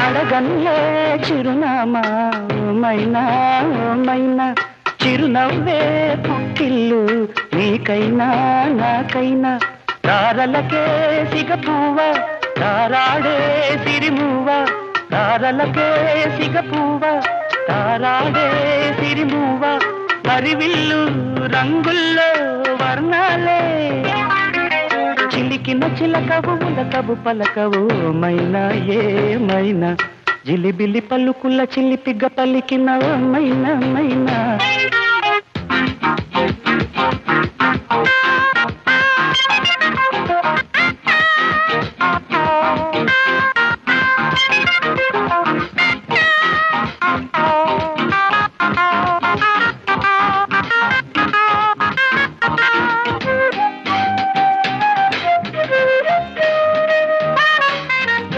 అడగన్లే చిరునామా మైనా మైనా చిరునవ్వే పుట్టిల్లు నీకైనా నాకైనా తారలకే సిగపువ్వ తారాడే సిరిమువ్వ తారలకే సిగపువ్వ తారాడే సిరిమువ్వ పరివిల్లు రంగుల్లో వర్ణాలే చిలికిన చిలకవు ఉలకవు పలకవు మైనా ఏమైనా జిలిబిలి పలుకుల చిలిపిగ పలికిన మైనా మైనా